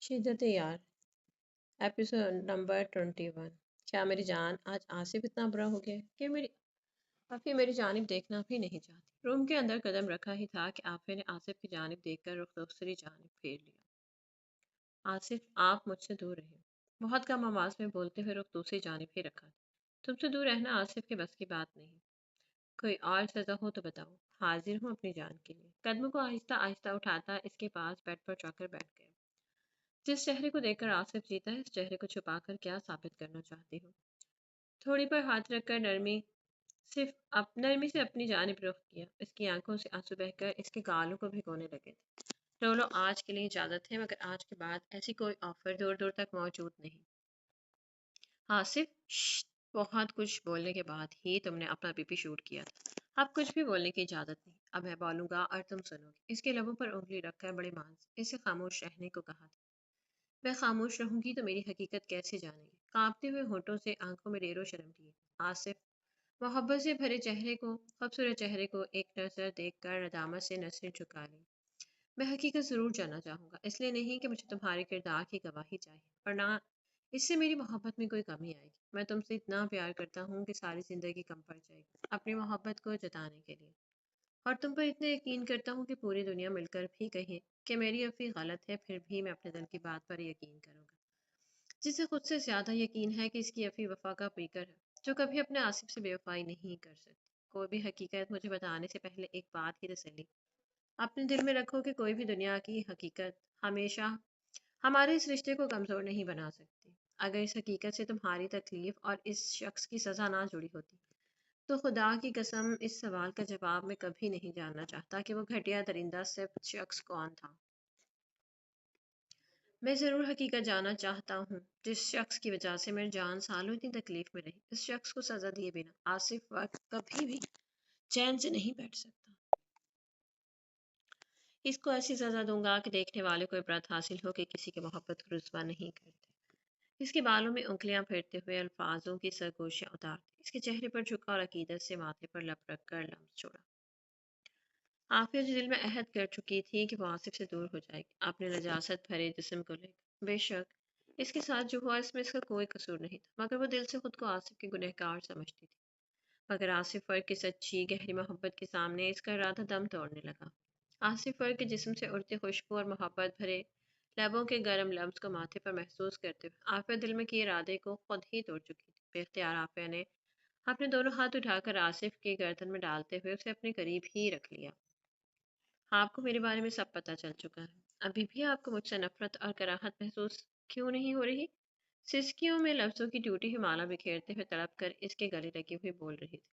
شدت یار episode number 21۔ کیا میری جان آج آصف اتنا برا ہو گیا کہ آفیہ میری جانب دیکھنا بھی نہیں چاہتی۔ روم کے اندر قدم رکھا ہی تھا کہ آفیہ نے آصف کی جانب دیکھ کر رخ دوسری جانب پھیر لیا۔ آصف آپ مجھ سے دور رہیں۔ بہت کم آواز میں بولتے ہوئے رخ دوسری جانب ہی رکھا۔ تم سے دور رہنا آصف کے بس کی بات نہیں۔ کوئی اور سزا ہو تو بتاؤ، حاضر ہوں اپنی جان کے لیے۔ قدموں کو آہستہ آہستہ اٹھاتا اس کے پاس بیڈ پر جا کر بیٹھ گیا۔ جس چہرے کو دیکھ کر آصف جیتا ہے، اس چہرے کو چھپا کر کیا ثابت کرنا چاہتی ہو؟ تھوڑی پر ہاتھ رکھ کر نرمی سے اپنی جانب رخ کیا۔ اس کی آنکھوں سے آنسو بہہ کر اس کے گالوں کو بھگونے لگے تھے۔ رو لو، آج کے لیے اجازت ہے، مگر آج کے بعد ایسی کوئی آفر دور دور تک موجود نہیں۔ آصف، ششت، بہت کچھ بولنے کے بعد ہی تم نے اپنا بی پی شوٹ کیا تھا۔ اب کچھ بھی بولنے کی اجازت نہیں۔ اب میں بولوں گا اور تم سنو گے۔ اس کے لبوں پر انگلی رکھ کر بڑے مان سے اسے خاموش رہنے کو کہا تھا۔ میں خاموش رہوں گی تو میری حقیقت کیسے جانیں گی؟ کانپتے ہوئے ہونٹوں سے آنکھوں میں ڈیر و شرم لیے آصف محبت سے بھرے خوبصورت چہرے کو ایک نظر دیکھ کر ندامت سے نظریں جھکا لی۔ میں حقیقت ضرور جاننا چاہوں گا، اس لیے نہیں کہ مجھے تمہارے کردار کی گواہی چاہیے، اور نہ اس سے میری محبت میں کوئی کمی آئے گی۔ میں تم سے اتنا پیار کرتا ہوں کہ ساری زندگی کم پڑ جائے گی اپنی محبت کو جتانے کے لیے، اور تم پر اتنا یقین کرتا ہوں کہ پوری دنیا مل کر بھی کہے کہ میری افی غلط ہے، پھر بھی میں اپنے دل کی بات پر یقین کروں گا، جسے خود سے زیادہ یقین ہے کہ اس کی افی وفا کا پیکر ہے، جو کبھی اپنے آصف سے بے وفائی نہیں کر سکتی۔ کوئی بھی حقیقت مجھے بتانے سے پہلے ایک بات کی تسلی اپنے دل میں رکھو کہ کوئی بھی دنیا کی حقیقت ہمیشہ ہمارے اس رشتے کو کمزور نہیں بنا سکتی۔ اگر اس حقیقت سے تمہاری تکلیف اور اس شخص کی سزا نہ جڑی ہوتی تو خدا کی قسم اس سوال کا جواب میں کبھی نہیں جاننا چاہتا کہ وہ گھٹیا درندہ صرف شخص کون تھا۔ میں ضرور حقیقت جاننا چاہتا ہوں، جس شخص کی وجہ سے میری جان سالوں اتنی تکلیف میں رہی۔ اس شخص کو سزا دیے بنا آصف وقت کبھی بھی چین سے نہیں بیٹھ سکتا۔ اس کو ایسی سزا دوں گا کہ دیکھنے والے کو عبرت حاصل ہو کہ کسی کی محبت کو رسوا نہیں کرتے۔ اس کے بالوں میں انگلیاں پھیرتے ہوئے الفاظوں کی سرگوشیاں اتارتے اس کے چہرے پر جھکا اور عقیدت سے ماتھے پر لب رکھ کر لمس چھوڑا۔ عافیہ جو دل میں عہد کر چکی تھی کہ وہ آصف سے دور ہو جائے گی اپنے نجاست بھرے جسم کو لے کر۔ بے شک اس کے ساتھ جو ہوا اس میں اس کا کوئی قصور نہیں تھا، مگر وہ دل سے خود کو آصف کے گنہگار سمجھتی تھی۔ مگر آصف فر کی سچی گہری محبت کے سامنے اس کا ارادہ دم توڑنے لگا۔ آصف فر کے جسم سے اڑتی خوشبو اور محبت بھرے لبوں کے گرم لمس کو ماتھے پر محسوس کرتے ہوئے عافیہ دل میں کیے ارادے کو خود ہی توڑ چکی تھی۔ بے اختیار عافیہ نے اپنے دونوں ہاتھ اٹھا کر آصف کی گردن میں ڈالتے ہوئے اسے اپنے قریب ہی رکھ لیا۔ آپ کو میرے بارے میں سب پتہ چل چکا ہے، ابھی بھی آپ کو مجھ سے نفرت اور کراہت محسوس کیوں نہیں ہو رہی؟ سسکیوں میں لفظوں کی ٹوٹی ہوئی مالا بکھیرتے ہوئے تڑپ کر اس کے گلے لگی ہوئی بول رہی تھی۔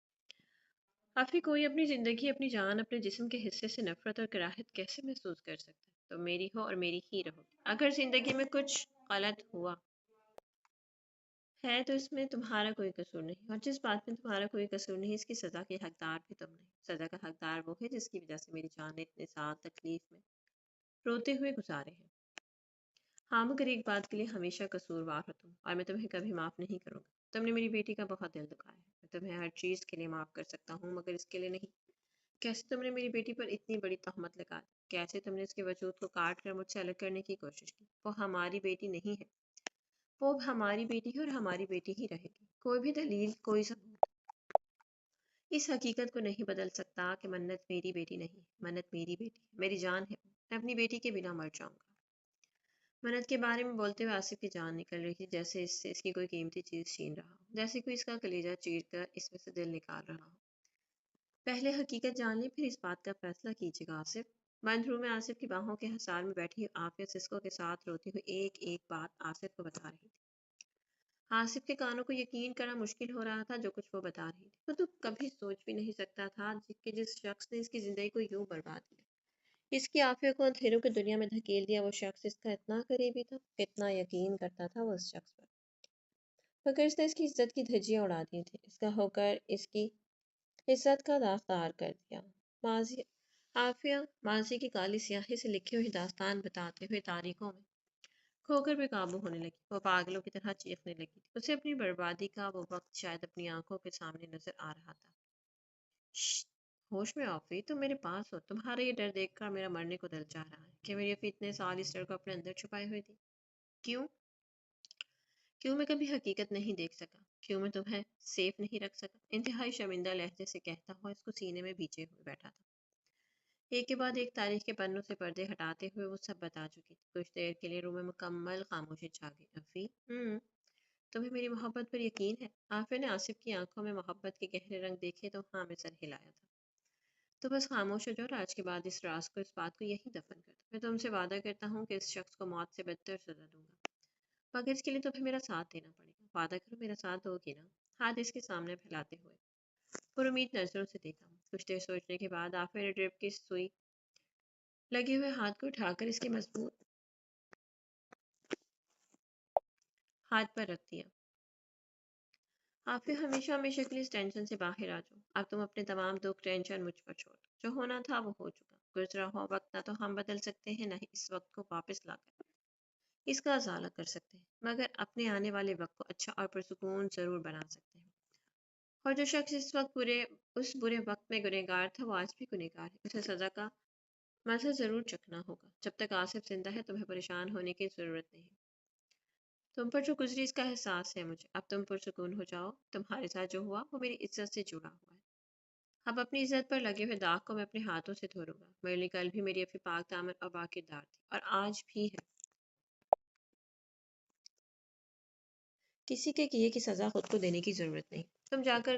آخر کوئی اپنی زندگی، اپنی جان، اپنے جسم کے حصے سے نفرت اور کراہت کیسے محسوس کر سکتا ہے؟ تو میری ہو اور میری ہی رہو گی۔ اگر زندگی میں کچھ غلط ہوا ہے تو اس میں تمہارا کوئی قصور نہیں، اور جس بات میں تمہارا کوئی قصور نہیں اس کی سزا کے حقدار بھی تم نہیں۔ سزا کا حقدار وہ ہے جس کی وجہ سے میری جان نے اتنے سال تکلیف میں روتے ہوئے گزارے ہیں۔ ہاں، مگر ایک بات کے لیے ہمیشہ قصوروار ہو تم، اور میں تمہیں کبھی معاف نہیں کروں گا۔ تم نے میری بیٹی کا بہت دل دکھایا ہے، میں تمہیں ہر چیز کے لیے معاف کر سکتا ہوں، مگر اس کے لیے نہیں۔ کیسے تم نے میری بیٹی پر اتنی بڑی تہمت لگا دی؟ کیسے تم نے اس کے وجود کو کاٹ کر مجھ سے الگ کرنے کی کوشش کی؟ وہ ہماری بیٹی نہیں ہے، وہ اب ہماری بیٹی ہے اور ہماری بیٹی ہی رہے گی۔ کوئی بھی دلیل، کوئی ثبوت اس حقیقت کو نہیں بدل سکتا کہ منت میری بیٹی نہیں، منت میری بیٹی ہے، میری جان ہے، میں اپنی بیٹی کے بنا مر جاؤں گا۔ منت کے بارے میں بولتے ہوئے آصف کی جان نکل رہی تھی، جیسے اس سے اس کی کوئی قیمتی چیز چھین رہا ہو، جیسے کوئی اس کا کلیجہ چیر کر اس میں سے دل نکال رہا ہو۔ پہلے حقیقت جان لیں، پھر اس بات کا فیصلہ کیجیے گا آصف۔ بند روم میں آصف کی باہوں کے حصار میں بیٹھی عافیہ سسکو کے ساتھ روتی ہوئی ایک ایک بات آصف کو بتا رہی تھی۔ آصف کے کانوں کو یقین کرنا مشکل ہو رہا تھا جو کچھ وہ بتا رہی تھی۔ وہ تو کبھی سوچ بھی نہیں سکتا تھا کہ جس شخص نے اس کی زندگی کو یوں برباد کیا، اس کی عافیہ کو اندھیروں کی دنیا میں دھکیل دیا، وہ شخص اس کا اتنا قریبی تھا، کتنا یقین کرتا تھا وہ اس شخص پر، مگر اس نے اس کی عزت کی دھجیاں اڑا دی تھی، اس کا ہو کر اس کی عزت کا داغدار کر دیا۔ عافیہ ماضی کی کالی سیاہی سے لکھی ہوئی داستان بتاتے ہوئے تاریخوں میں کھو کر بے قابو ہونے لگی۔ وہ پاگلوں کی طرح چیخنے لگی تھی۔ اسے اپنی بربادی کا وہ وقت شاید اپنی آنکھوں کے سامنے نظر آ رہا تھا۔ ششت، ہوش میں آفی، تم میرے پاس ہو۔ تمہارا یہ ڈر دیکھ کر میرا مرنے کو دل چاہ رہا ہے کہ میری افی اتنے سال اس ڈر کو اپنے اندر چھپائے ہوئے تھی۔ کیوں؟ کیوں میں کبھی حقیقت نہیں دیکھ سکا؟ کیوں میں تمہیں سیف نہیں رکھ سکا؟ انتہائی شرمندہ لہجے سے کہتا ہوا اس کو سینے میں بیچے ہوئے بیٹھا تھا۔ ایک کے بعد ایک تاریخ کے پنوں سے پردے ہٹاتے ہوئے وہ سب بتا چکی تھی۔ کچھ دیر کے لیے روم میں مکمل خاموشی چھا گئی۔ افی، تمہیں میری محبت پر یقین ہے؟ عافیہ نے آصف کی آنکھوں میں محبت کے گہرے رنگ دیکھے تو ہاں میں سر ہلایا تھا۔ تو بس خاموش ہو جاؤ اور آج کے بعد اس راز کو، اس بات کو یہی دفن کر دو۔ میں تم سے وعدہ کرتا ہوں کہ اس شخص کو موت سے بدتر سزا دوں گا، مگر اس کے لیے تمہیں میرا ساتھ دینا پڑے گا۔ وعدہ کرو میرا ساتھ دو گی نا؟ ہاتھ اس کے سامنے پھیلاتے ہوئے پر امید نظروں سے دیکھا۔ کچھ دیر سوچنے کے بعد عافیہ نے ڈرپ کی سوئی لگے ہوئے ہاتھ کو اٹھا کر اس کے مضبوط ہاتھ پر رکھ دیا۔ عافیہ، ہمیشہ ہمیشہ کے لیے اس ٹینشن سے باہر آ جاؤ۔ اب تم اپنے تمام دکھ ٹینشن مجھ پر چھوڑ دو۔ جو ہونا تھا وہ ہو چکا۔ گزرا ہوا وقت نہ تو ہم بدل سکتے ہیں، نہ ہی اس وقت کو واپس لا کر اس کا ازالہ کر سکتے ہیں، مگر اپنے آنے والے وقت کو اچھا اور پرسکون ضرور بنا سکتے ہیں۔ اور جو شخص اس برے وقت میں گنہگار تھا، وہ آج بھی گنہگار ہے۔ اسے سزا کا مزہ ضرور چکھنا ہوگا۔ جب تک آصف زندہ ہے تمہیں پریشان ہونے کی ضرورت نہیں۔ تم پر جو گزری اس کا احساس ہے مجھے۔ اب تم پرسکون ہو جاؤ۔ تمہارے ساتھ جو ہوا وہ میری عزت سے جڑا ہوا ہے۔ اب اپنی عزت پر لگے ہوئے داغ کو میں اپنے ہاتھوں سے دھو لوں گا۔ میرے لیے کل بھی میری افی پاک دامن اور باکردار تھی، اور آج بھی ہے۔ کسی کے کیے کی سزا خود کو دینے کی ضرورت نہیں۔ تم جا کر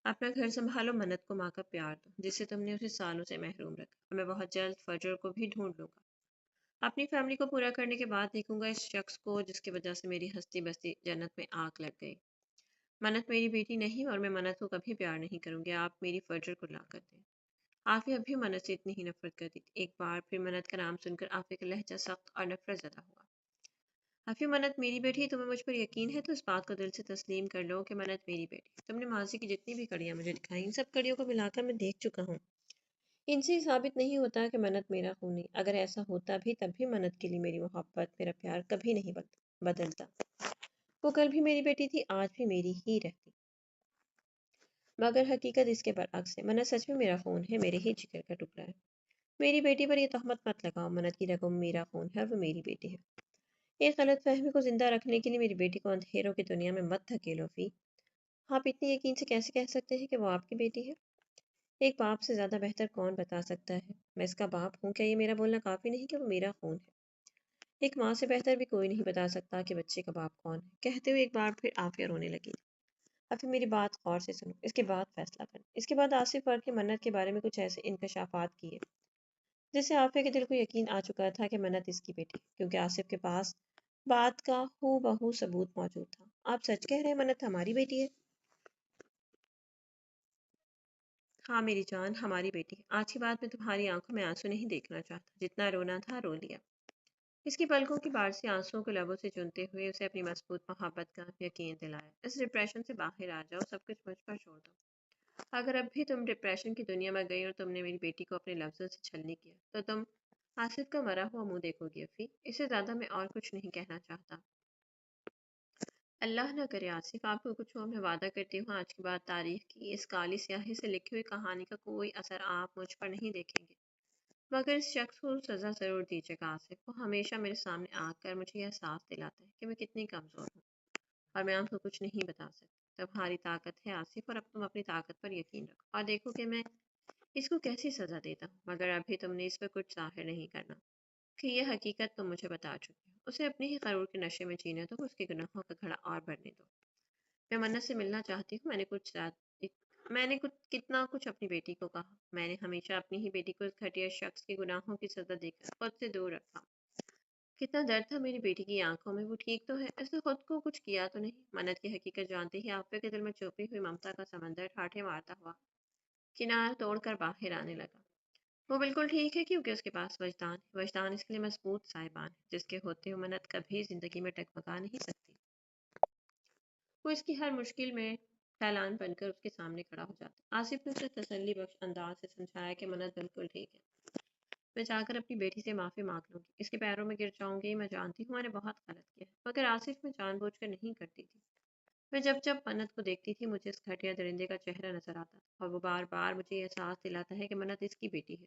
اپنا گھر سنبھالو، منت کو ماں کا پیار دو جس سے تم نے اسے سالوں سے محروم رکھا، اور میں بہت جلد فجر کو بھی ڈھونڈ لوں گا۔ اپنی فیملی کو پورا کرنے کے بعد دیکھوں گا اس شخص کو جس کی وجہ سے میری ہستی بستی جنت میں آگ لگ گئی۔ منت میری بیٹی نہیں، اور میں منت کو کبھی پیار نہیں کروں گی۔ آپ میری فجر کو لا کر دیں۔ عافیہ ابھی منت سے اتنی ہی نفرت کرتی تھی۔ ایک بار پھر منت کا نام سن کر عافیہ کا لہجہ سخت اور نفرت زدہ ہوا۔ عافیہ، منت میری بیٹی ہے، تمہیں مجھ پر یقین ہے تو اس بات کو دل سے تسلیم کر لو کہ منت میری بیٹی ہے۔ تم نے ماضی کی جتنی بھی کڑیاں مجھے دکھائیں، ان سب کڑیوں کو ملا کر میں دیکھ چکا ہوں۔ ان سے ثابت نہیں ہوتا کہ منت میرا خون نہیں۔ اگر ایسا ہوتا بھی تب بھی منت کے لیے میری محبت، میرا پیار کبھی نہیں بدلتا۔ وہ کل بھی میری بیٹی تھی، آج بھی میری ہی رہتی۔ مگر حقیقت اس کے برعکس ہے۔ منت سچ میں میرا خون ہے، میرے ہی جگر کا ٹکڑا ہے۔ میری بیٹی پر یہ تہمت مت لگاؤ۔ منت کی رگوں میں میرا خون ہے اور وہ میری بیٹی ہے۔ ایک غلط فہمی کو زندہ رکھنے کے لیے میری بیٹی کو اندھیروں کی دنیا میں مت دھکیلو فی۔ آپ اتنی یقین سے کیسے کہہ سکتے ہیں کہ وہ آپ کی بیٹی ہے؟ ایک باپ سے زیادہ بہتر کون بتا سکتا ہے؟ میں اس کا باپ ہوں، کیا یہ میرا بولنا کافی نہیں کہ وہ میرا خون ہے؟ ایک ماں سے بہتر بھی کوئی نہیں بتا سکتا کہ بچے کا باپ کون ہے۔ کہتے ہوئے ایک بار پھر عافیہ رونے لگی۔ اب پھر میری بات غور سے سنو، اس کے بعد فیصلہ کرنا۔ اس کے بعد آصف اور کی منت کے بارے میں کچھ ایسے انکشافات کیے جس سے عافیہ کے دل کو یقین آ چکا تھا کہ منت اس کی بیٹی، کیونکہ آصف کے پاس بات کا ہو بہو ثبوت موجود تھا۔ آپ سچ کہہ رہے ہیں منت ہماری بیٹی ہے؟ ہاں میری جان، ہماری بیٹی ہے۔ آج کی بات میں تمہاری آنکھوں میں آنسو نہیں دیکھنا چاہتا۔ جتنا رونا تھا رو لیا۔ اس کی پلکوں کی بارشی آنسوؤں کو لبوں سے چنتے ہوئے اسے اپنی مضبوط محبت کا یقین دلایا۔ اس ڈپریشن سے باہر آ جاؤ، سب کچھ مجھ پر چھوڑ دو۔ اگر اب بھی تم ڈپریشن کی دنیا میں گئی اور تم نے میری بیٹی کو اپنے لفظوں سے چھلنی کیا تو تم آصف کا مرا ہوا منہ دیکھو گی افی۔ اس سے زیادہ میں اور کچھ نہیں کہنا چاہتا۔ اللہ نہ کرے آصف، آپ کو کچھ ہو، میں وعدہ کرتی ہوں آج کے بعد تاریخ کی اس کالی سیاہی سے لکھی ہوئی کہانی کا کوئی اثر آپ مجھ پر نہیں دیکھیں گے، مگر اس شخص کو سزا ضرور دیجیے گا آصف۔ وہ ہمیشہ میرے سامنے آ کر مجھے یہ احساس دلاتا ہے کہ میں کتنی کمزور ہوں اور میں آپ کو کچھ نہیں بتا سکتی۔ تمہاری طاقت ہے آصف، اور اب تم اپنی طاقت پر یقین رکھو اور دیکھو کہ میں اس کو کیسی سزا دیتا ہوں، مگر ابھی تم نے اس پر کچھ ظاہر نہیں کرنا کہ یہ حقیقت تم مجھے بتا چکی ہو۔ اسے اپنے ہی غرور کے نشے میں جینے دو، اس کے گناہوں کا گھڑا اور بھرنے دو۔ میں منت سے ملنا چاہتی ہوں۔ میں نے کتنا کچھ اپنی بیٹی کو کہا۔ میں نے ہمیشہ اپنی ہی بیٹی کو اس گھٹیا شخص کے گناہوں کی سزا دے کر خود سے دور رکھا۔ کتنا درد تھا میری بیٹی کی آنکھوں میں۔ وہ ٹھیک تو ہے، اس نے خود کو کچھ کیا تو نہیں؟ منت کی حقیقت جانتے ہی عافیہ کے دل میں چھپی ہوئی ممتا کا سمندر ٹھاٹھے مارتا ہوا کنار توڑ کر باہر آنے لگا۔ وہ بالکل ٹھیک ہے کیونکہ اس کے پاس وجدان ہے۔ وجدان اس کے لیے مضبوط سائبان ہے جس کے ہوتے ہوئے منت کبھی زندگی میں ٹکمگا نہیں سکتی۔ وہ اس کی ہر مشکل میں ڈھلان بن کر اس کے سامنے کھڑا ہو جاتا۔ آصف نے اسے تسلی بخش انداز سے سمجھایا کہ منت بالکل ٹھیک ہے۔ میں جا کر اپنی بیٹی سے معافی مانگ لوں گی، اس کے پیروں میں گر جاؤں گی۔ میں جانتی ہوں میں نے بہت غلط کیا ہے، مگر آصف میں جان بوجھ کر نہیں کرتی تھی۔ میں جب جب منت کو دیکھتی تھی مجھے اس گھٹیا درندے کا چہرہ نظر آتا تھا، اور وہ بار بار مجھے یہ احساس دلاتا ہے کہ منت اس کی بیٹی ہے۔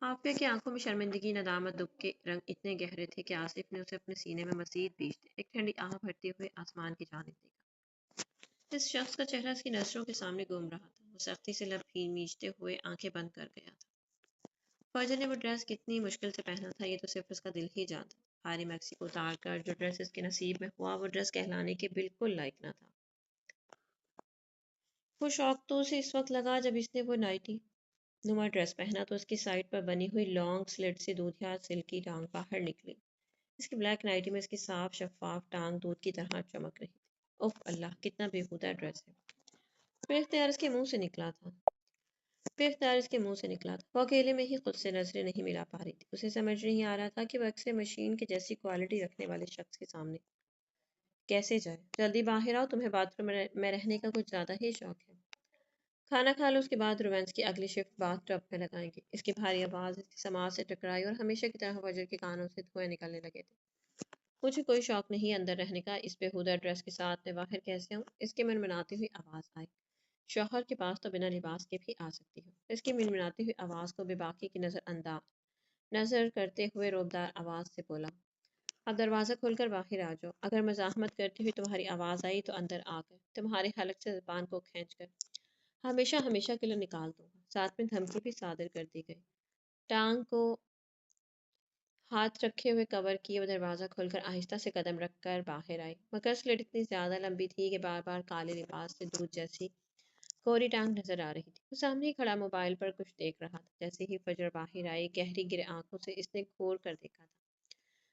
عافیہ کی آنکھوں میں شرمندگی، ندامت، دکھ کے رنگ اتنے گہرے تھے کہ آصف نے اسے اپنے سینے میں مزید بیچ دیا۔ ایک ٹھنڈی آہ بھرتے ہوئے آسمان کی جانب دیکھا۔ اس شخص کا چہرہ اس کی نظروں کے سامنے گم رہا تھا۔ وہ سختی سے لب میچتے ہوئے آنکھیں بند کر گیا تھا۔ فجر نے وہ ڈریس کتنی مشکل سے پہنا تھا، یہ تو صرف اس کا دل ہی جانتا تھا۔ بھاری میکسی کو اتار کر جو ڈریس اس کے نصیب میں ہوا، وہ ڈریس کہلانے کے بالکل لائق نہ تھا۔ وہ شوق تو اسے اس وقت لگا جب اس نے وہ نائٹی نما ڈریس پہنا تو اس کی سائڈ پر بنی ہوئی لانگ سلٹ سے دودھیا سلکی ٹانگ باہر نکلی۔ اس کی بلیک نائٹی میں اس کی صاف شفاف ٹانگ دودھ کی طرح چمک رہی تھی۔ اوف اللہ، کتنا بےہودہ ڈریس ہے! پھر اختیار اس کے منہ سے نکلا تھا وہ اکیلے میں ہی خود سے نظریں نہیں ملا پا رہی تھی۔ اسے سمجھ نہیں آ رہا تھا کہ وہ اکثر مشین کے جیسی کوالٹی رکھنے والے شخص کے سامنے کیسے جائے۔ جلدی باہر آؤ، تمہیں باتھ روم میں رہنے کا کچھ زیادہ ہی شوق ہے۔ کھانا کھا لو، اس کے بعد رومانس کی اگلی شفٹ باتھ ٹب میں لگائیں گے۔ اس کی بھاری آواز اس کی سماعت سے ٹکرائی اور ہمیشہ کی طرح فجر کے کانوں سے دھوئیں نکلنے لگے تھے۔ مجھے کوئی شوق نہیں اندر رہنے کا، اس بےہودہ ڈریس کے ساتھ میں باہر کیسے آؤں؟ اس کی منمناتی ہوئی آواز آئی۔ شوہر کے پاس تو بنا لباس کے بھی آ سکتی ہو۔ اس کی منمناتی ہوئی آواز کو بے باکی کی نظر کرتے ہوئے روبدار آواز سے بولا، اب دروازہ کھول کر باہر آ جاؤ۔ اگر مزاحمت کرتی ہوئی تمہاری آواز آئی تو اندر آ کر تمہارے حلق سے زبان کو کھینچ کر ہمیشہ کے لیے نکال دوں گا۔ ساتھ میں دھمکی بھی صادر کر دی گئی۔ ٹانگ کو ہاتھ رکھے ہوئے کور کیے وہ دروازہ کھول کر آہستہ سے قدم رکھ کر باہر آئی، مگر سلٹ اتنی زیادہ لمبی تھی کہ بار بار کالے لباس سے دودھ جیسی کوری ٹانگ نظر آ رہی تھی۔ وہ سامنے ہی کھڑا موبائل پر کچھ دیکھ رہا تھا۔ جیسے ہی فجر باہر آئی، گہری گرے آنکھوں سے اس نے گھور کر دیکھا تھا۔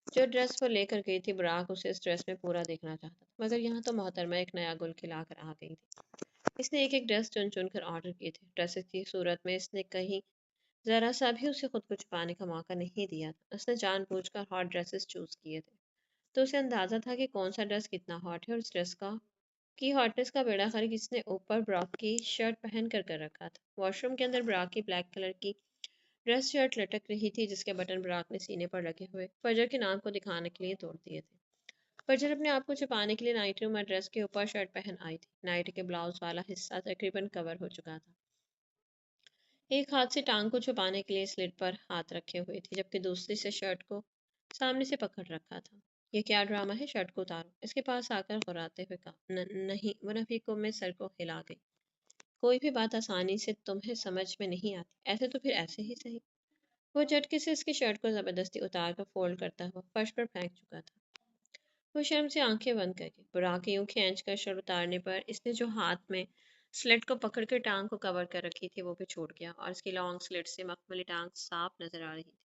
جو ڈریس وہ لے کر گئی تھی، براق اسے اس ڈریس میں پورا دیکھنا چاہتا تھا، مگر یہاں تو محترمہ ایک نیا گل کھلا کر آ گئی تھی۔ اس نے ایک ڈریس چن کر آرڈر کیے تھے۔ ڈریسز کی صورت میں اس نے کہیں ذرا سا بھی اسے خود کو چھپانے کا موقع نہیں دیا تھا۔ اس نے جان بوجھ کر ہاٹ ڈریسز چوز کیے تھے، تو اسے اندازہ تھا کہ کون سا ڈریس کتنا ہاٹ ہے، اور اس ڈریس کی ہاٹنس کا بیڑا غرق اس نے اوپر براق کی شرٹ پہن کر رکھا تھا۔ واش روم کے اندر براق کی بلیک کلر کی ڈریس شرٹ لٹک رہی تھی، جس کے بٹن براق نے سینے پر لگے ہوئے فجر کے نام کو دکھانے کے لیے توڑ دیے تھے۔ فجر اپنے آپ کو چھپانے کے لیے نائٹ روم اور ڈریس کے اوپر شرٹ پہن آئی تھی۔ نائٹ کے بلاؤز والا حصہ تقریباً کور ہو چکا تھا۔ ایک ہاتھ سے ٹانگ کو چھپانے کے لیے سلٹ پر ہاتھ رکھے ہوئے تھی، جبکہ دوسری سے شرٹ کو سامنے سے پکڑ رکھا تھا۔ یہ کیا ڈرامہ ہے؟ شرٹ کو اتارو، اس کے پاس آ کر غراتے ہوئے کہا۔ نہیں، وہ نفی میں سر کو ہلا گئی۔ کوئی بھی بات آسانی سے تمہیں سمجھ میں نہیں آتی، ایسے تو پھر ایسے ہی صحیح۔ وہ جھٹکے سے اس کی شرٹ کو زبردستی اتار کر فولڈ کرتا ہوا فرش پر پھینک چکا تھا۔ وہ شرم سے آنکھیں بند کر گئی۔ براق یوں کھینچ کر شرٹ اتارنے پر اس نے جو ہاتھ میں سلٹ کو پکڑ کر ٹانگ کو کور کر رکھی تھی وہ بھی چھوٹ گیا، اور اس کی لانگ سلٹ سے مخملی ٹانگ صاف نظر آ رہی تھی۔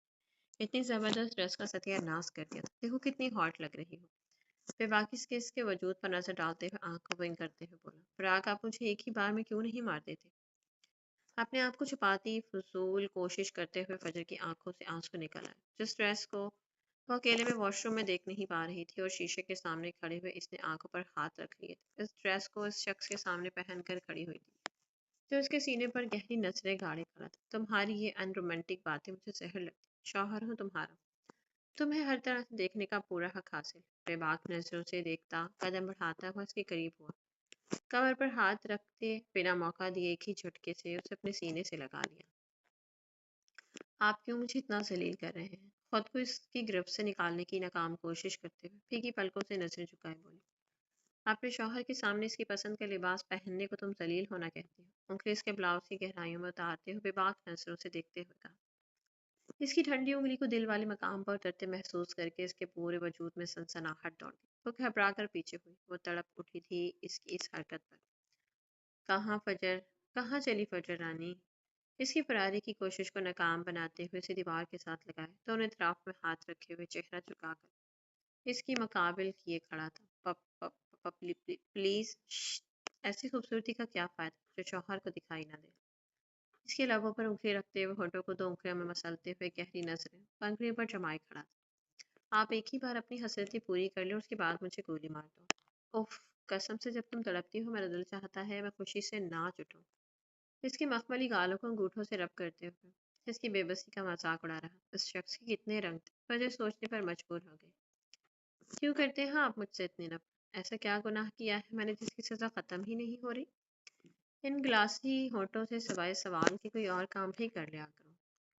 اتنی زبردست ڈریس کا ستیہ ناش کر دیا تھا، دیکھو کتنی ہاٹ لگ رہی ہو۔ بے باکی اس کے وجود پر نظر ڈالتے ہوئے آنکھ کو ونگ کرتے ہوئے بولا، براق آپ مجھے ایک ہی بار میں کیوں نہیں مار دیتے؟ اپنے آپ کو چھپاتی فضول کوشش کرتے ہوئے فجر کی آنکھوں سے آنسو نکل آئے۔ جس ڈریس کو وہ اکیلے میں واش روم میں دیکھ نہیں پا رہی تھی، اور شیشے کے سامنے کھڑے ہوئے اس نے آنکھوں پر ہاتھ رکھ لیے تھے، اس ڈریس کو اس شخص کے سامنے پہن کر کھڑی ہوئی تھی، جو اس کے سینے پر گہری نظریں گاڑے کھڑا تھا۔ تمہاری یہ ان رومانٹک باتیں مجھے زہر لگتی، شوہر ہوں تمہارا، تمہیں ہر طرح سے دیکھنے کا پورا حق حاصل۔ بے باک نظروں سے دیکھتا قدم بڑھاتا ہوا اس کے قریب ہوا، کمر پر ہاتھ رکھتے بنا موقع دیے ایک ہی جھٹکے سے اسے اپنے سینے سے لگا لیا۔ آپ کیوں مجھے اتنا ذلیل کر رہے ہیں؟ خود کو اس کی گرفت سے نکالنے کی ناکام کوشش کرتے ہوئے پھیکی پلکوں سے نظریں جھکائے بولی، اپنے شوہر کے سامنے اس کی پسند کا لباس پہننے کو تم ذلیل ہونا کہتے ہو؟ انگلی اس کے بلاؤز کی گہرائیوں میں اتارتے ہوئے بے باک نظروں سے دیکھتے ہوئے کہا۔ اس کی ٹھنڈی انگلی کو دل والے مقام پر اترتے محسوس کر کے اس کے پورے وجود میں سنسناہٹ دوڑ گئی۔ وہ گھبرا کر پیچھے ہوئی، وہ تڑپ اٹھی تھی اس کی اس حرکت پر۔ کہاں چلی فجر رانی؟ اس کی فراری کی کوشش کو ناکام بناتے ہوئے اسے دیوار کے ساتھ لگائے، دونوں اطراف میں ہاتھ رکھے ہوئے چہرہ جھکا کر اس کی مقابل کیے کھڑا تھا۔ پلیز ایسی خوبصورتی کا کیا فائدہ جو شوہر کو دکھائی نہ دے؟ اس کے لبوں پر انگلی رکھتے ہوئے ہونٹوں کو دو انگلیوں میں مسلتے ہوئے گہری نظریں پنکھڑیوں پر جمائے کھڑا تھا۔ آپ ایک ہی بار اپنی حسرتی پوری کر لیں اور اس کے بعد مجھے گولی مار دو۔ اوف، قسم سے جب تم تڑپتی ہو میرا دل چاہتا ہے میں خوشی سے ناچ اٹھوں۔ اس کی مخملی گالوں کو انگوٹھوں سے رب کرتے ہوئے اس کی بے بسی کا مذاق اڑا رہا۔ اس شخص کے کتنے رنگ تھے، فجر سوچنے پر مجبور ہو گئی۔ کیوں کرتے ہیں آپ مجھ سے اتنی نفرت؟ ایسا کیا گناہ کیا ہے میں نے جس کی سزا ختم ہی نہیں ہو رہی؟ ان گلاسی ہونٹوں سے سوائے سوال کے کوئی اور کام بھی کر لیا کرو۔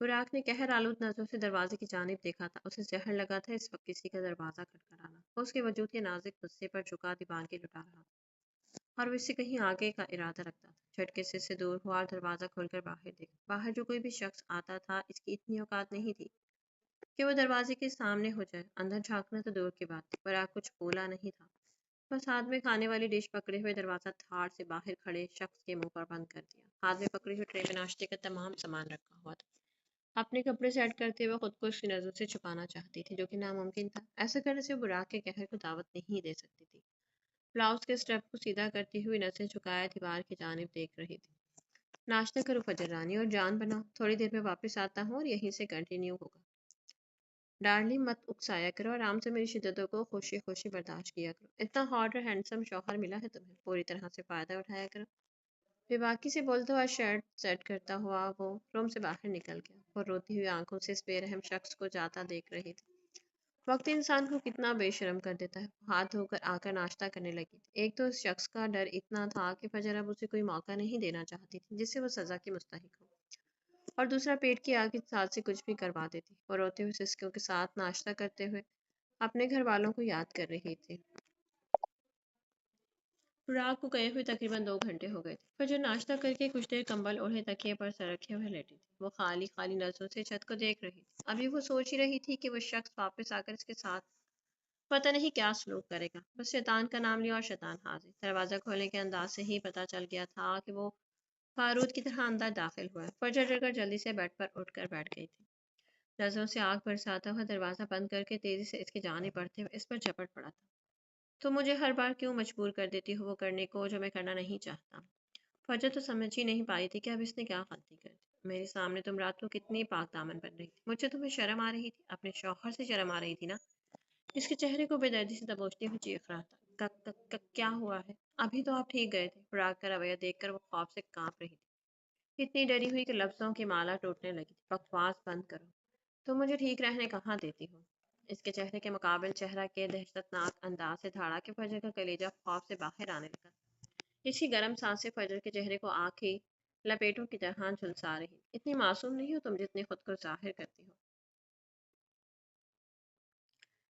براق نے قہر آلود نظروں سے دروازے کی جانب دیکھا تھا. اسے زہر لگا تھا اس وقت کسی کا دروازہ کھٹکھٹانا. اس کے وجود کے نازک غصے پر جھکا دیوان کے لٹا رہا تھا اور وہ اس سے کہیں آگے کا ارادہ رکھتا تھا. جھٹکے سے اس سے دور ہوا اور دروازہ کھول کر باہر دیکھا. باہر جو کوئی بھی شخص آتا تھا اس کی اتنی اوقات نہیں تھی کہ وہ دروازے کے سامنے ہو جائے. اندر جھانکنا تو دور کی بات تھی. براق کچھ بولا نہیں تھا. بس ہاتھ میں کھانے والی ڈش پکڑے ہوئے دروازہ دھاڑ سے باہر کھڑے شخص کے منہ پر بند کر دیا. ہاتھ میں پکڑی ہوئی ٹرے میں ناشتے کا تمام سامان رکھا ہوا تھا. اپنے کپڑے سیٹ کرتے ہوئے خود کو اس کی نظروں سے چھپانا چاہتی تھی جو کہ ناممکن تھا. ایسا کرنے سے وہ براق کے قہر کو دعوت نہیں دے سکتی تھی. بلاؤز کے اسٹرپ کو سیدھا کرتی ہوئی نظریں جھکائے دیوار کی جانب دیکھ رہی تھی. ناشتہ کرو فجر رانی اور جان بناؤ. تھوڑی دیر میں واپس آتا ہوں اور یہیں سے کنٹینیو ہوگا. ڈارلنگ مت اکسایا کرو. آرام سے میری شدتوں کو خوشی خوشی برداشت کیا کرو. اتنا ہاٹ اور ہینڈسم شوہر ملا ہے تمہیں. پوری طرح سے فائدہ اٹھایا کرو. بے باکی سے بولتا ہوا شرٹ سیٹ کرتا ہوا وہ روم سے باہر نکل گیا. وہ روتی ہوئی آنکھوں سے اس بے رحم شخص کو جاتا دیکھ رہی تھی. وقت انسان کو کتنا بے شرم کر دیتا ہے. ہاتھ دھو کر آ کر ناشتہ کرنے لگی تھی. ایک تو اس شخص کا ڈر اتنا تھا کہ فجر اب اسے کوئی موقع نہیں دینا چاہتی تھی جس سے وہ سزا کی مستحق ہو، اور دوسرا پیٹ کی آگ کے ساتھ سے کچھ بھی کروا دیتی. وہ روتے ہوئے سسکیوں کے ساتھ ناشتہ کرتے ہوئے اپنے گھر والوں کو یاد کر رہی تھی. رات کو گئے ہوئے تقریباً 2 گھنٹے ہو گئے تھے. فجر ناشتہ کر کے کچھ دیر کمبل اوڑھے تکیے پر سر رکھے ہوئے لیٹی تھی. وہ خالی خالی نظروں سے چھت کو دیکھ رہی تھی. ابھی وہ سوچ ہی رہی تھی کہ وہ شخص واپس آ کر اس کے ساتھ پتہ نہیں کیا سلوک کرے گا. بس شیطان کا نام لیا اور شیطان حاضر. دروازہ کھولنے کے انداز سے ہی پتہ چل گیا تھا کہ وہ بارود کی طرح اندر داخل ہوا ہے. فجر ڈر کر جلدی سے بیڈ پر اٹھ کر بیٹھ گئی تھی. نظروں سے آگ برساتا ہوا دروازہ بند کر کے تیزی سے اس کی جانب بڑھتے ہوئے اس پر جھپٹ پڑا تھا. تو مجھے ہر بار کیوں مجبور کر دیتی ہو وہ کرنے کو جو میں کرنا نہیں چاہتا. فجر تو سمجھ ہی نہیں پائی تھی کہ اب اس نے کیا غلطی کر دی. میرے سامنے تم رات کو کتنی پاک دامن بن رہی تھی. مجھے تمہیں شرم آ رہی تھی. اپنے شوہر سے شرم آ رہی تھی نا. اس کے چہرے کو بے دردی سے دبوچتی ہوئی چیخ رہا تھا. کک کک کک کیا ہوا ہے؟ ابھی تو آپ ٹھیک گئے تھے. فراق کا رویہ دیکھ کر وہ خوف سے کانپ رہی تھی. اتنی ڈری ہوئی کہ لفظوں کی مالا ٹوٹنے لگی تھی. بکواس بند کرو. تم مجھے ٹھیک رہنے کہاں دیتی ہو؟ اس کے چہرے کے مقابل چہرہ کے دہشت ناک انداز سے دھاڑا کے فجر کا کلیجہ خوف سے باہر آنے لگا. اسی گرم سانس سے فجر کے چہرے کو آنکھ کی لپیٹوں کی طرح جھلسا رہی. اتنی معصوم نہیں ہو تم جتنی خود کو ظاہر کرتی ہو.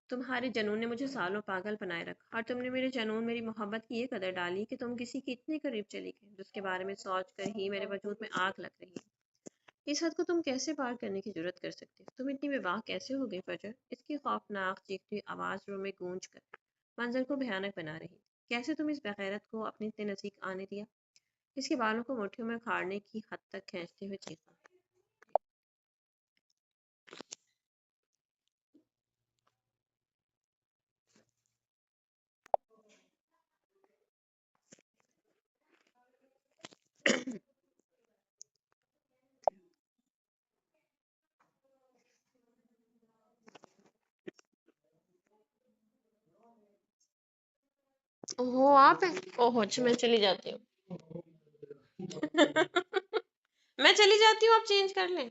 تمہارے جنون نے مجھے سالوں پاگل بنائے رکھا، اور تم نے میرے جنون میری محبت کی یہ قدر ڈالی کہ تم کسی کی اتنے قریب چلی گئی جس کے بارے میں سوچ کر ہی میرے وجود میں آگ لگ رہی ہے. اس حد کو تم کیسے پار کرنے کی جرت کر سکتی ہو؟ تم اتنی بے باک کیسے ہو گئی فجر؟ اس کی خوفناک چیختی ہوئی آواز روم میں گونج کر منظر کو بھیانک بنا رہی تھی. کیسے تم اس بغیرت کو اپنے اتنے نزدیک آنے دیا؟ اس کے بالوں کو مٹھیوں میں کھاڑنے کی حد تک کھینچتے ہوئے چیخا. اوہو آپ ہیں؟ اوہو اچھا میں چلی جاتی ہوں. میں چلی جاتی ہوں آپ چینج کر لیں.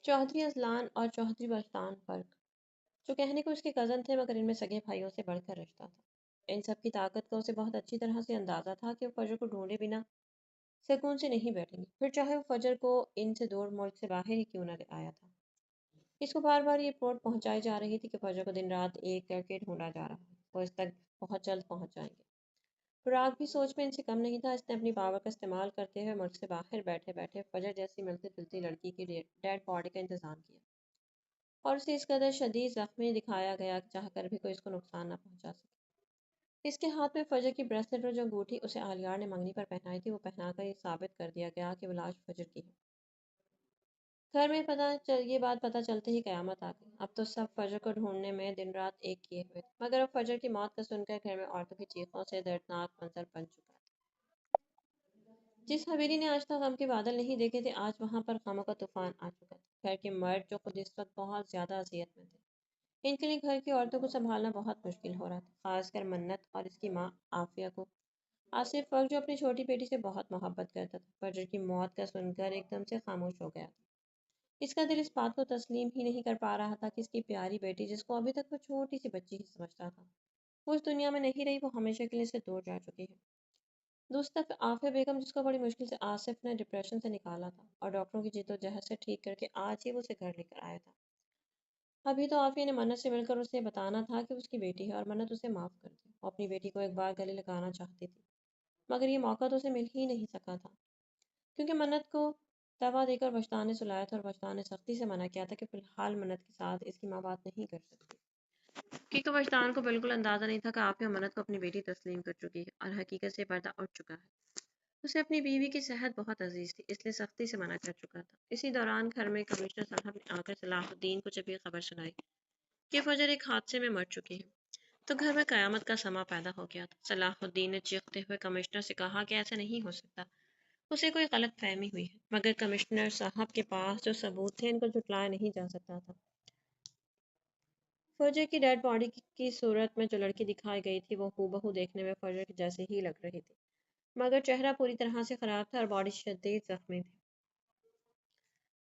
'چودھری اذلان اور چودھری بلتان فرق، جو کہنے کو اس کے کزن تھے مگر ان میں سگے بھائیوں سے بڑھ کر رشتہ تھا. ان سب کی طاقت کا اسے بہت اچھی طرح سے اندازہ تھا کہ وہ فجر کو ڈھونڈے بنا سکون سے نہیں بیٹھیں گے، پھر چاہے وہ فجر کو ان سے دور ملک سے باہر ہی کیوں نہ آیا تھا. اس کو بار بار یہ رپورٹ پہنچائی جا رہی تھی کہ فجر کو دن رات ایک کر کے ڈھونڈا جا رہا ہے. وہ اس تک بہت جلد پہنچ جائیں گے. فراق بھی سوچ میں ان سے کم نہیں تھا. اس نے اپنی پاور کا استعمال کرتے ہوئے ملک سے باہر بیٹھے بیٹھے فجر جیسی ملتی جلتی لڑکی کی ڈیڈ باڈی کا انتظام کیا، اور اسے اس قدر شدید زخمی دکھایا گیا کہ چاہ کر بھی کوئی اس کو نقصان نہ پہنچا سکے. اس کے ہاتھ میں فجر کی بریسلٹ اور جو انگوٹھی اسے آلیار نے منگنی پر پہنائی تھی وہ پہنا کر یہ ثابت کر دیا گیا کہ وہ لاش فجر کی ہے. گھر میں یہ بات پتہ چلتے ہی قیامت آ گئی. اب تو سب فجر کو ڈھونڈنے میں دن رات ایک کیے ہوئے تھے، مگر اب فجر کی موت کا سن کر گھر میں عورتوں کی چیخوں سے دردناک منظر بن چکا تھا. جس حویلی نے آج تک غم کے بادل نہیں دیکھے تھے آج وہاں پر غموں کا طوفان آ چکا تھا. گھر کے مرد جو خود اس وقت بہت زیادہ اذیت میں تھے، ان کے لیے گھر کی عورتوں کو سنبھالنا بہت مشکل ہو رہا تھا، خاص کر منت اور اس کی ماں عافیہ کو. آصف وقت جو اپنی چھوٹی بیٹی سے بہت محبت کرتا تھا، فجر کی موت کا سن کر ایک دم سے خاموش ہو گیا تھا۔ اس کا دل اس بات کو تسلیم ہی نہیں کر پا رہا تھا کہ اس کی پیاری بیٹی، جس کو ابھی تک وہ چھوٹی سی بچی ہی سمجھتا تھا، وہ اس دنیا میں نہیں رہی، وہ ہمیشہ کے لیے سے دور جا چکی ہے۔ دوسری طرف عافیہ بیگم، جس کو بڑی مشکل سے آصف نے ڈپریشن سے نکالا تھا اور ڈاکٹروں کی جدوجہد سے ٹھیک کر کے آج ہی وہ اسے گھر لے کر آیا تھا۔ ابھی تو عافیہ نے منت سے مل کر اسے بتانا تھا کہ اس کی بیٹی ہے اور منت اسے معاف کر دے۔ وہ اپنی بیٹی کو ایک بار گلے لگانا چاہتی تھی، مگر یہ موقع تو اسے مل ہی نہیں سکا تھا، کیونکہ منت کو دوا دے کر وجدان نے سلایا تھا اور وجدان نے سختی سے منع کیا تھا کہ فی الحال منت کے ساتھ اس کی ماں بات نہیں کر سکتی، کیونکہ وجدان کو بالکل اندازہ نہیں تھا کہ عافیہ منت کو اپنی بیٹی تسلیم کر چکی ہے اور حقیقت سے پردہ اٹھ چکا ہے۔ اسے اپنی بیوی کی صحت بہت عزیز تھی، اس لیے سختی سے منع کر چکا تھا۔ اسی دوران گھر میں کمشنر صاحب نے آ کر صلاح الدین کو جب یہ خبر سنائی کہ فجر ایک حادثے میں مر چکی ہے، تو گھر میں قیامت کا سما پیدا ہو گیا تھا۔ صلاح الدین نے چیختے ہوئے کمشنر سے کہا کہ ایسا نہیں ہو سکتا، اسے کوئی غلط فہمی ہوئی ہے، مگر کمشنر صاحب کے پاس جو ثبوت تھے ان کو جھٹلایا نہیں جا سکتا تھا۔ فجر کی ڈیڈ باڈی کی صورت میں جو لڑکی دکھائی گئی تھی وہ ہو دیکھنے میں فجر کی جیسے ہی لگ رہی تھی، مگر چہرہ پوری طرح سے خراب تھا اور باڈی شدید زخمی تھی۔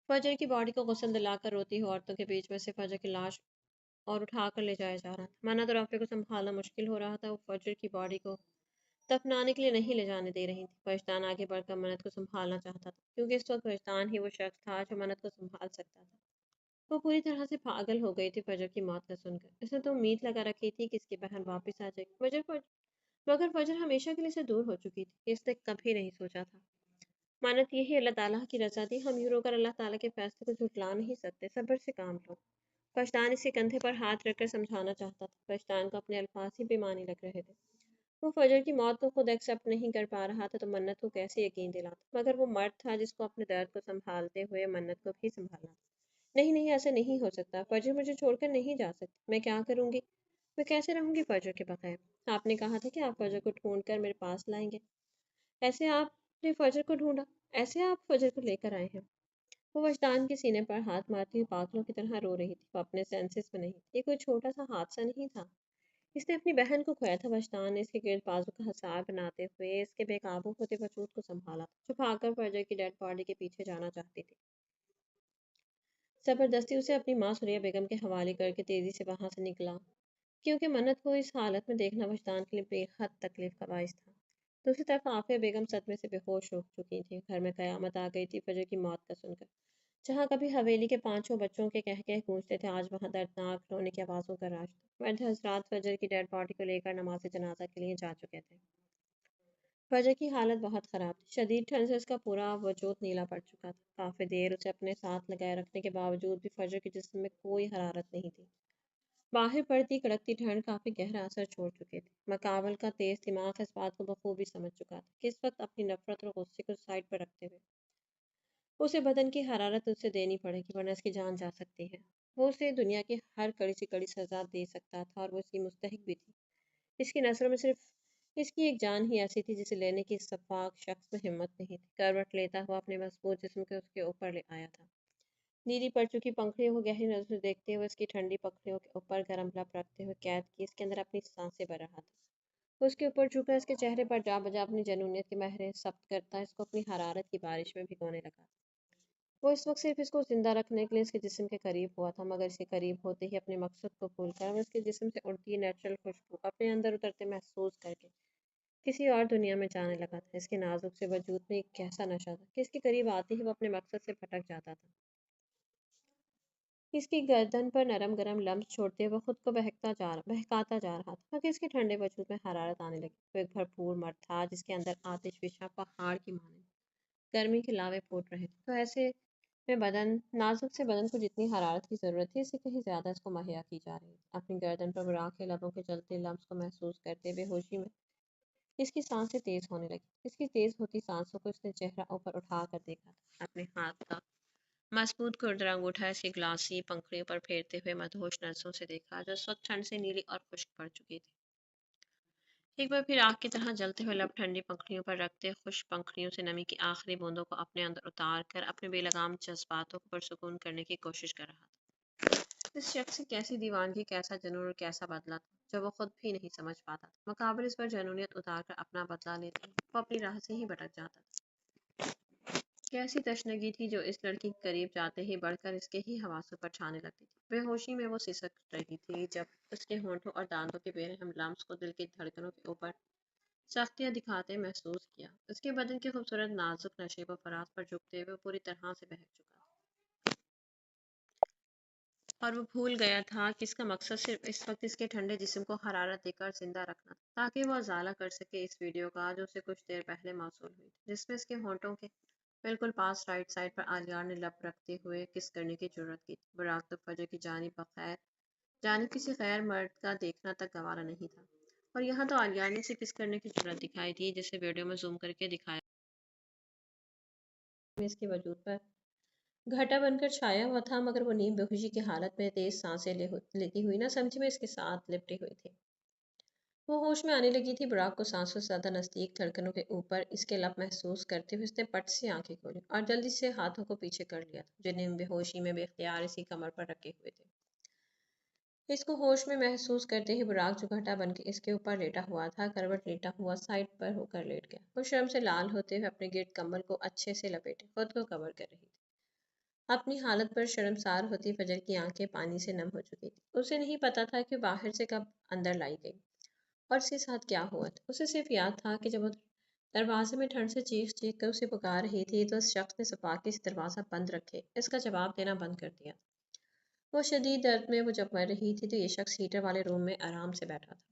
فجر کی باڈی کو غسل دلا کر روتی ہوئی عورتوں کے بیچ میں سے فجر کی لاش اور اٹھا کر لے جایا جا رہا تھا۔ منت اور عافیہ کو سنبھالنا مشکل ہو رہا تھا، وہ فجر کی باڈی کو دفنانے کے لیے نہیں لے جانے دے رہی تھی۔ وجدان آگے بڑھ کر منت کو سنبھالنا چاہتا تھا، کیونکہ اس وقت وجدان ہی وہ شخص تھا جو منت کو سنبھال سکتا تھا۔ وہ پوری طرح سے پاگل ہو گئی تھی فجر کی موت کا سن کر۔ اس نے تو امید لگا رکھی تھی کہ اس کی بہن واپس آ جائے گی، مگر فجر ہمیشہ کے لیے سے دور ہو چکی تھی، اس نے کبھی نہیں سوچا تھا۔ مانت یہی اللہ تعالیٰ کی رضا تھی، ہم یوں رو کر اللہ تعالیٰ کے فیصلے کو جھٹلا نہیں سکتے، صبر سے کام لو۔ وجدان اس کے کندھے پر ہاتھ رکھ کر سمجھانا چاہتا تھا، وجدان کو اپنے الفاظ ہی بےمعنی لگ رہے تھے۔ وہ فجر کی موت کو خود ایکسیپٹ نہیں کر پا رہا تھا تو منت کو کیسے یقین دلاتا، مگر وہ مرد تھا جس کو اپنے درد کو سنبھالتے ہوئے منت کو بھی سنبھالنا تھا۔ نہیں نہیں، ایسا نہیں ہو سکتا، فجر مجھے چھوڑ کر نہیں جا سکتی، میں کیا کروں گی، میں کیسے رہوں گی فجر کے بغیر؟ آپ نے کہا تھا کہ آپ فجر کو ڈھونڈ کر میرے پاس لائیں گے، ایسے آپ نے فجر کو ڈھونڈا، ایسے آپ فجر کو لے کر آئے ہیں۔ وہ وجدان کے سینے پر ہاتھ مارتی ہوئی پاگلوں کی طرح رو رہی تھی، وہ اپنے سینسز میں نہیں تھی، یہ کوئی چھوٹا سا حادثہ نہیں تھا، اس نے اپنی بہن کو کھویا تھا۔ وجدان نے اس کے گرد بازو کا حصار بناتے ہوئے اس کے بے قابو ہوتے وجود کو سنبھالا تھا، جو بھاگ کر فجر کی ڈیڈ باڈی کے پیچھے جانا چاہتی تھی۔ زبردستی اسے اپنی ماں سوریا بیگم کے حوالے کر کے تیزی سے وہاں سے نکلا، کیونکہ منت کو اس حالت میں دیکھنا وجدان کے لیے بے حد تکلیف کا باعث تھا۔ دوسری طرف عافیہ بیگم صدمے سے بے ہوش ہو چکی تھی، گھر میں قیامت آ گئی تھی فجر کی موت کا سن کر۔ جہاں کبھی حویلی کے پانچوں بچوں کے کہکہے گونجتے تھے، آج وہاں دردناک رونے کی آوازوں کا راج تھا۔ مرد حضرات فجر کی ڈیڈ باڈی کو لے کر نماز جنازہ کے لیے جا چکے تھے۔ فجر کی حالت بہت خراب تھی، شدید ٹھنڈ سے اس کا پورا وجود نیلا پڑ چکا تھا، کافی دیر اسے اپنے ساتھ لگائے رکھنے کے باوجود بھی فجر کے جسم میں کوئی حرارت نہیں تھی۔ باہر پڑتی کڑکتی ٹھنڈ کافی گہرا اثر چھوڑ چکی تھی، مقابل کا تیز دماغ اس بات کو بخوبی سمجھ چکا تھا کہ اس وقت اپنی نفرت اور غصے کو سائڈ پر رکھتے ہوئے اسے بدن کی حرارت اسے دینی پڑے گی، ورنہ اس کی جان جا سکتی ہے۔ وہ اسے دنیا کی ہر کڑی سے کڑی سزا دے سکتا تھا اور وہ اس کی مستحق بھی تھی۔ اس کی نظروں میں صرف اس کی ایک جان ہی ایسی تھی جسے لینے کی اس سفاک شخص میں ہمت نہیں تھی۔ کروٹ لیتا ہوا اپنے مضبوط جسم کو اس کے اوپر لے آیا تھا، نیلی پڑ چکی پنکھڑیوں کو گہری نظر سے دیکھتے ہوئے اس کی ٹھنڈی پنکھڑیوں کے اوپر گرم لب رکھتے ہوئے قید کی، اس کے اندر اپنی سانسیں بھر رہا تھا۔ وہ اس کے اوپر جھکا، اس کے چہرے پر جا بجا اپنی جنونیت کی مہریں ثبت کرتا، اس کو اپنی حرارت کی بارش میں بھگونے لگا۔ وہ اس وقت صرف اس کو زندہ رکھنے کے لیے اس کے جسم کے قریب ہوا تھا، مگر اس کے قریب ہوتے ہی اپنے مقصد کو بھول کر وہ اس کے جسم سے اڑتی نیچرل خوشبو اپنے اندر اترتے محسوس کر کے کسی اور دنیا میں جانے لگا تھا۔ اس کے نازک سے وجود میں ایک کیسا نشہ تھا کہ اس کے قریب آتے ہی وہ اپنے مقصد سے بھٹک جاتا تھا۔ اس کی گردن پر نرم گرم لمس چھوڑتے ہوئے خود کو بہکاتا جا رہا تھا، مگر اس کے ٹھنڈے وجود میں حرارت آنے لگی۔ وہ ایک بھرپور مرد تھا جس کے اندر آتش فشاں پہاڑ کی مانند گرمی کے لاوے پھوٹ رہے تھے، تو ایسے میں نازک سے بدن کو جتنی حرارت کی ضرورت تھی، اس سے کہیں زیادہ اس کو مہیا کی جا رہی تھی۔ اپنی گردن پر براق کے لبوں کے جلتے لمس کو محسوس کرتے بے ہوشی میں اس کی سانسیں تیز ہونے لگی۔ اس کی تیز ہوتی سانسوں کو اس نے چہرہ اوپر اٹھا کر دیکھا تھا، اپنے ہاتھ کا مضبوط کھردرا انگوٹھا اس کی گلاسی پنکھڑیوں پر پھیرتے ہوئے مدہوش نظروں سے دیکھا، جو اس وقت ٹھنڈ سے نیلی اور خشک پڑ چکی تھی۔ ایک بار پھر آگ کی طرح جلتے ہوئے لب ٹھنڈی پنکھڑیوں پر رکھتے، خشک پنکھڑیوں سے نمی کی آخری بوندوں کو اپنے اندر اتار کر اپنے بے لگام جذباتوں کو پرسکون کرنے کی کوشش کر رہا تھا۔ اس شخص کی کیسی دیوانگی، کیسا جنون اور کیسا بدلہ تھا جو وہ خود بھی نہیں سمجھ پاتا تھا۔ مقابل اس پر جنونیت اتار کر اپنا بدلہ لیتے وہ اپنی راہ سے ہی بھٹک جاتا تھا۔ کیسی تشنگی تھی جو اس لڑکی کے قریب جاتے ہی بڑھ کر اس کے ہی حواسوں پر چھانے لگتی تھی۔ بے ہوشی میں وہ سسک رہی تھی جب اس کے ہونٹوں اور دانتوں کے بے رحم لمس کو دل کی دھڑکنوں کے اوپر سختیاں دکھاتے محسوس کیا۔ اس کے بدن کے خوبصورت نازک نشیب و فراز پر جھکتے ہوئے پوری طرح سے بہک چکا اور وہ بھول گیا تھا کہ اس کا مقصد صرف اس وقت اس کے ٹھنڈے جسم کو حرارت دے کر زندہ رکھنا تھا تاکہ وہ ازالہ کر سکے اس ویڈیو کا جو اسے کچھ دیر پہلے موصول ہوئی تھی، جس میں اس کے ہونٹوں کے بالکل پاس رائٹ سائڈ پر آلیار نے لب رکھتے ہوئے کس کرنے کی جرت کی تھی۔ براق تو فجر کی جانب کسی غیر مرد کا دیکھنا تک گوارا نہیں تھا، اور یہاں تو آلیار نے اسے کس کرنے کی جرت دکھائی تھی جسے ویڈیو میں زوم کر کے دکھایا اس کے وجود پر گھٹا بن کر چھایا ہوا تھا، مگر وہ نیم بے ہوشی کی حالت میں تیز سانسیں لیتی ہوئی نہ سمجھی میں اس کے ساتھ لپٹی ہوئی تھی۔ وہ ہوش میں آنے لگی تھی۔ براق کو سانسوں سے زیادہ نزدیک دھڑکنوں کے اوپر اس کے لب محسوس کرتے ہوئے اس نے پٹ سے آنکھیں کھولی اور جلدی سے ہاتھوں کو پیچھے کر لیا تھا جو نیم بے ہوشی میں بے اختیار اس کی کمر پر رکھے ہوئے تھے۔ اس کو ہوش میں محسوس کرتے ہی براق جو گھٹا بن کے اس کے اوپر لیٹا ہوا تھا، کروٹ لیٹا ہوا سائڈ پر ہو کر لیٹ گیا۔ وہ شرم سے لال ہوتے ہوئے اپنے گرد کمبل کو اچھے سے لپیٹے خود کو کور کر رہی تھی۔ اپنی حالت پر شرمسار ہوتی فجر کی آنکھیں پانی سے نم ہو چکی تھی۔ اسے نہیں پتا تھا کہ باہر سے کب اندر لائی گئی اور اس کے ساتھ کیا ہوا تھا۔ اسے صرف یاد تھا کہ جب وہ دروازے میں ٹھنڈ سے چیخ چیخ کر اسے پکار رہی تھی تو اس شخص نے سفاکی سے دروازہ بند رکھے اس کا جواب دینا بند کر دیا۔ وہ شدید درد میں وہ جب مر رہی تھی تو یہ شخص ہیٹر والے روم میں آرام سے بیٹھا تھا۔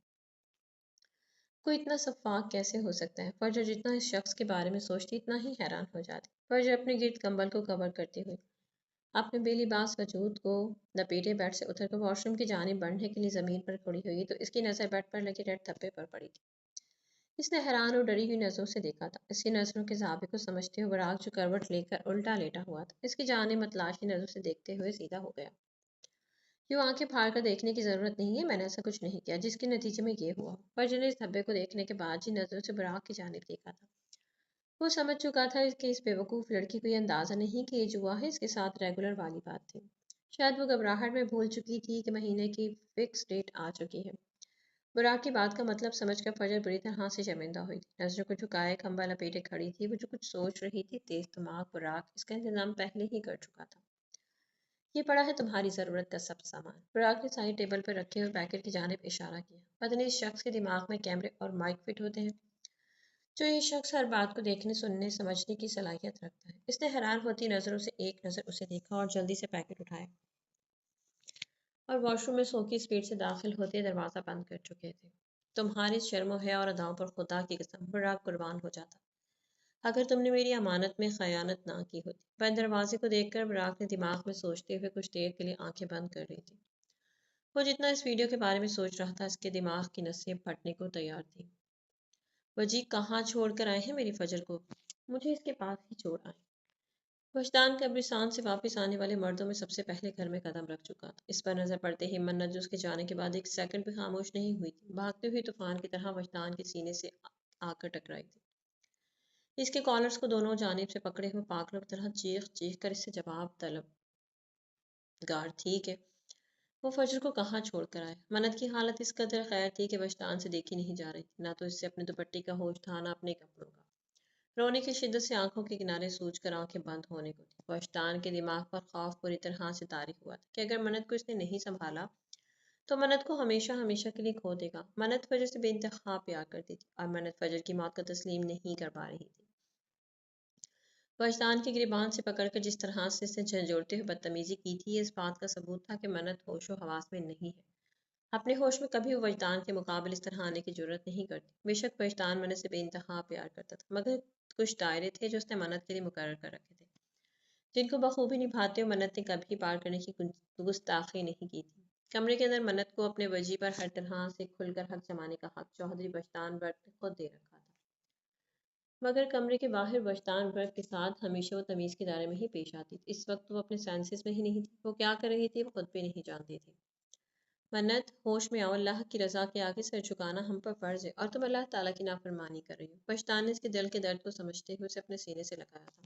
کوئی اتنا شفاق کیسے ہو سکتا ہے؟ فجر جتنا اس شخص کے بارے میں سوچتی اتنا ہی حیران ہو جاتی۔ فجر اپنے گرد کمبل کو کور کرتی ہوئی اپنے بے لباس وجود کو لپیٹے بیڈ سے اتر کر واش روم کی جانب بڑھنے کے لیے زمین پر کھڑی ہوئی تو اس کی نظر بیڈ پر لگے ریڈ دھبے پر پڑی تھی۔ اس نے حیران اور ڈری ہوئی نظروں سے دیکھا تھا۔ اس کی نظروں کے ضابطے کو سمجھتے ہوئے براق جو کروٹ لے کر الٹا لیٹا ہوا تھا اس کی جانب متلاشی نظروں سے دیکھتے ہوئے سیدھا ہو گیا۔ یوں آنکھیں پھاڑ کر دیکھنے کی ضرورت نہیں ہے، میں نے ایسا کچھ نہیں کیا جس کے نتیجے میں یہ ہوا۔ فجر نے اس دھبے کو دیکھنے کے بعد جن نظروں سے براق کی جانب دیکھا تھا وہ سمجھ چکا تھا کہ اس بیوقوف لڑکی کو یہ اندازہ نہیں کہ یہ جو ہوا ہے اس کے ساتھ ریگولر والی بات تھی۔ شاید وہ گھبراہٹ میں بھول چکی تھی کہ مہینے کی فکس ڈیٹ آ چکی ہے۔ براق کی بات کا مطلب سمجھ کر فجر بری طرح سے شرمندہ ہوئی تھی۔ نظروں کو جھکائے کمبل لپیٹے کھڑی تھی۔ وہ جو کچھ سوچ رہی تھی تیز دماغ براق اس کا انتظام پہلے ہی کر چکا تھا۔ یہ پڑا ہے تمہاری ضرورت کا سب سامان۔ براق نے سائڈ ٹیبل پر رکھے ہوئے پیکٹ کی جانب اشارہ کیا۔ پتہ نہیں اس شخص کے دماغ میں کیمرے اور مائک فٹ ہوتے ہیں جو یہ شخص ہر بات کو دیکھنے سننے سمجھنے کی صلاحیت رکھتا ہے۔ اس نے حیران ہوتی نظروں سے ایک نظر اسے دیکھا اور جلدی سے پیکٹ اٹھایا اور واش روم میں سو کی اسپیڈ سے داخل ہوتے دروازہ بند کر چکے تھے۔ تمہاری شرم و حیا اور اداؤں پر خدا کی قسم براق قربان ہو جاتا اگر تم نے میری امانت میں خیانت نہ کی ہوتی۔ بند دروازے کو دیکھ کر براق نے دماغ میں سوچتے ہوئے کچھ دیر کے لیے آنکھیں بند کر لی تھی۔ وہ جتنا اس ویڈیو کے بارے میں سوچ رہا تھا اس کے دماغ کی نسیں پھٹنے کو تیار تھی۔ وجی کہاں چھوڑ کر آئے ہیں میری فجر کو؟ مجھے اس کے پاس ہی چھوڑ آئے۔ وجدان قبرستان سے واپس آنے والے مردوں میں سب سے پہلے گھر میں قدم رکھ چکا تھا۔ اس پر نظر پڑتے ہی منت جو اس کے جانے کے بعد ایک سیکنڈ بھی خاموش نہیں ہوئی تھی بھاگتے ہوئے طوفان کی طرح وجدان کے سینے سے آ کر ٹکرائی تھی۔ اس کے کالرز کو دونوں جانب سے پکڑے ہوئے پاگلوں کی طرح چیخ چیخ کر اس سے جواب طلب گار تھی کہ وہ فجر کو کہاں چھوڑ کر آئے۔ منت کی حالت اس قدر خیر تھی کہ وجدان سے دیکھی نہیں جا رہی تھی، نہ تو اس سے اپنے دوپٹے کا ہوش تھا نہ اپنے کپڑوں کا۔ رونے کی شدت سے آنکھوں کے کنارے سوج کر آنکھیں بند ہونے کو تھی۔ وجدان کے دماغ پر خوف پوری طرح سے طاری ہوا تھا کہ اگر منت کو اس نے نہیں سنبھالا تو منت کو ہمیشہ ہمیشہ کے لیے کھو دے گا۔ منت فجر سے بے انتہا پیار کرتی تھی اور منت فجر کی موت کو تسلیم نہیں کر پا رہی تھی۔ وجدان کے گریبان سے پکڑ کر جس طرح سے اس نے جھنجھوڑتے ہوئے بدتمیزی کی تھی یہ اس بات کا ثبوت تھا کہ منت ہوش و حواس میں نہیں ہے۔ اپنے ہوش میں کبھی وہ وجدان کے مقابل اس طرح آنے کی جرت نہیں کرتی۔ بے شک وجدان منت سے بے انتہا پیار کرتا تھا، مگر کچھ دائرے تھے جو اس نے منت کے لیے مقرر کر رکھے تھے جن کو بخوبی نبھاتے ہوئے منت نے کبھی پار کرنے کی گستاخی نہیں کی تھی۔ کمرے کے اندر منت کو اپنے وجی پر ہر طرح سے کھل کر حق جمانے کا حق چوہدری وجدان برق نے خود دے رکھا تھا، مگر کمرے کے باہر وجدان برق کے ساتھ ہمیشہ وہ تمیز کے دائرے میں ہی پیش آتی تھی۔ اس وقت وہ اپنے سینسز میں ہی نہیں تھی۔ وہ کیا کر رہی تھی وہ خود بھی نہیں جانتی تھی۔ منت ہوش میں آؤ، اللہ کی رضا کے آگے سر جھکانا ہم پر فرض ہے اور تم اللہ تعالیٰ کی نافرمانی کر رہی ہو۔ وجدان نے اس کے دل کے درد کو سمجھتے ہوئے اسے اپنے سینے سے لگایا تھا۔